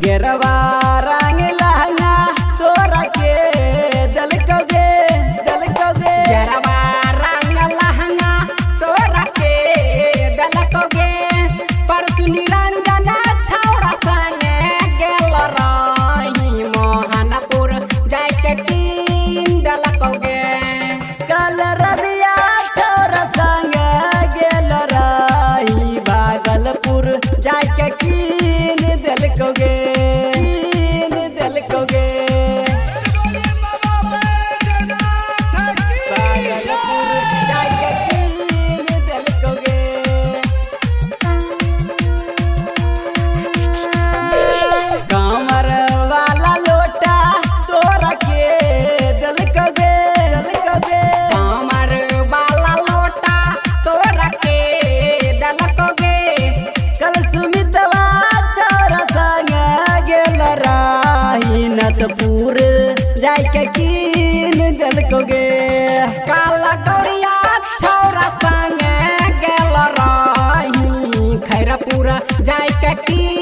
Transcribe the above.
गेरवा रंग लहंगा तोरा के दलकोगे गेरवा रंग लहंगा तोरा के दलकोगे परसु निरंजन छौरा संगे गेल रही मोहनपुर जाके कीन दलकोगे कल रबिया छौरा संगे गेल रही भागलपुर जाके कीन दलकोगे नतपुर जाके कीन दलकोगे काला गौरिया छौरा संगे गेल रही खैरपुर जाके कीन